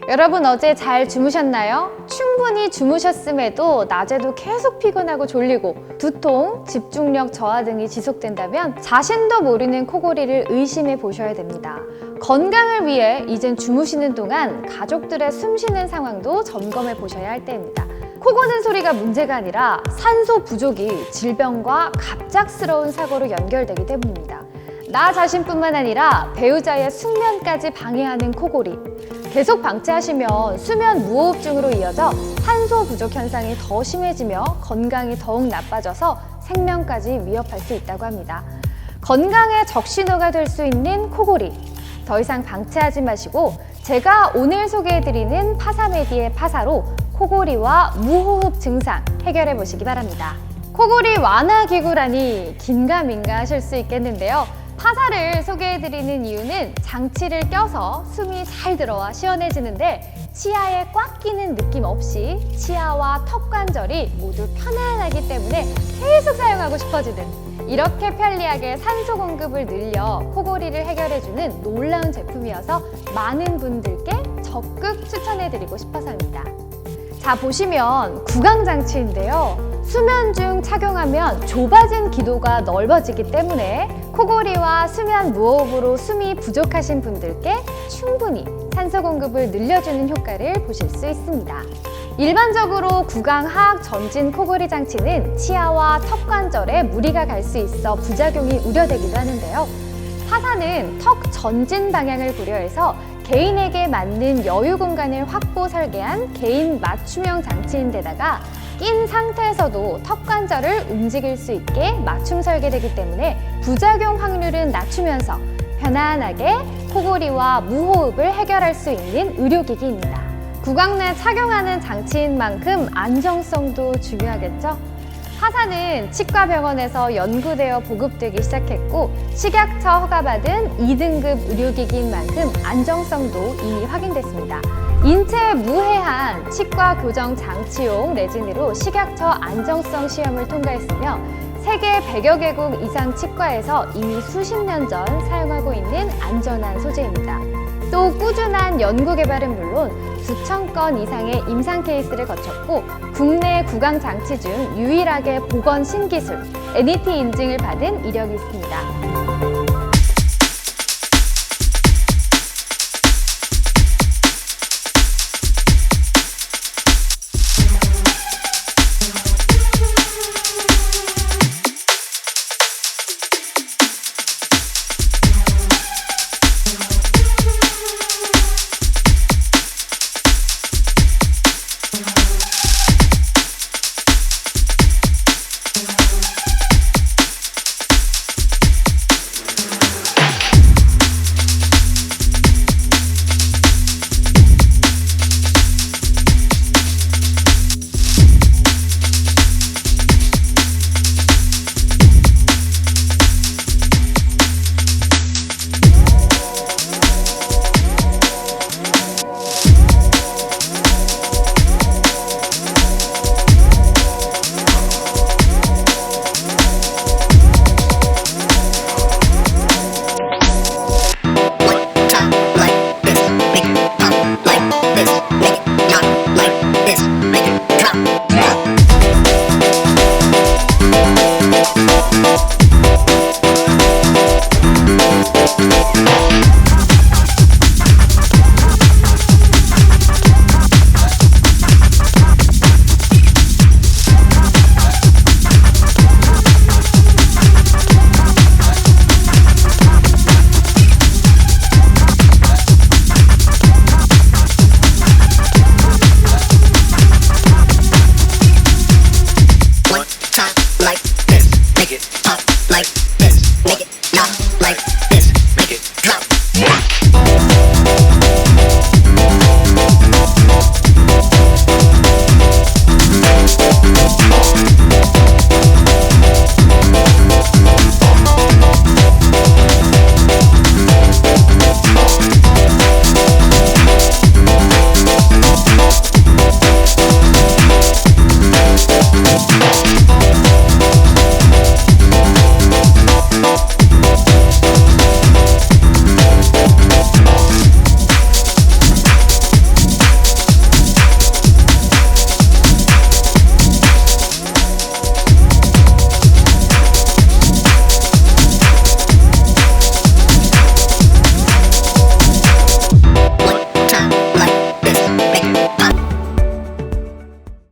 여러분 어제 잘 주무셨나요? 충분히 주무셨음에도 낮에도 계속 피곤하고 졸리고 두통, 집중력 저하 등이 지속된다면 자신도 모르는 코골이를 의심해 보셔야 됩니다. 건강을 위해 이젠 주무시는 동안 가족들의 숨쉬는 상황도 점검해 보셔야 할 때입니다. 코 고는 소리가 문제가 아니라 산소 부족이 질병과 갑작스러운 사고로 연결되기 때문입니다. 나 자신뿐만 아니라 배우자의 숙면까지 방해하는 코골이. 계속 방치하시면 수면 무호흡증으로 이어져 산소 부족 현상이 더 심해지며 건강이 더욱 나빠져서 생명까지 위협할 수 있다고 합니다. 건강의 적신호가 될 수 있는 코골이. 더 이상 방치하지 마시고 제가 오늘 소개해드리는 파사메디의 파사로 코골이와 무호흡 증상 해결해 보시기 바랍니다. 코골이 완화 기구라니 긴가민가 하실 수 있겠는데요. 파사를 소개해드리는 이유는 장치를 껴서 숨이 잘 들어와 시원해지는데 치아에 꽉 끼는 느낌 없이 치아와 턱 관절이 모두 편안하기 때문에 계속 사용하고 싶어지는, 이렇게 편리하게 산소 공급을 늘려 코골이를 해결해주는 놀라운 제품이어서 많은 분들께 적극 추천해드리고 싶어서입니다. 자, 보시면 구강장치인데요. 수면 중 착용하면 좁아진 기도가 넓어지기 때문에 코골이와 수면 무호흡으로 숨이 부족하신 분들께 충분히 산소 공급을 늘려주는 효과를 보실 수 있습니다. 일반적으로 구강하악 전진 코골이 장치는 치아와 턱 관절에 무리가 갈 수 있어 부작용이 우려되기도 하는데요. 파사는 턱 전진 방향을 고려해서 개인에게 맞는 여유 공간을 확보 설계한 개인 맞춤형 장치인데다가 낀 상태에서도 턱 관절을 움직일 수 있게 맞춤 설계되기 때문에 부작용 확률은 낮추면서 편안하게 코골이와 무호흡을 해결할 수 있는 의료기기입니다. 구강 내 착용하는 장치인 만큼 안정성도 중요하겠죠? 파사는 치과병원에서 연구되어 보급되기 시작했고 식약처 허가받은 2등급 의료기기인 만큼 안정성도 이미 확인됐습니다. 인체에 무해한 치과 교정 장치용 레진으로 식약처 안정성 시험을 통과했으며 세계 100여 개국 이상 치과에서 이미 수십 년 전 사용하고 있는 안전한 소재입니다. 또 꾸준한 연구 개발은 물론 수천 건 이상의 임상 케이스를 거쳤고 국내 구강 장치 중 유일하게 보건 신기술 NET 인증을 받은 이력이 있습니다.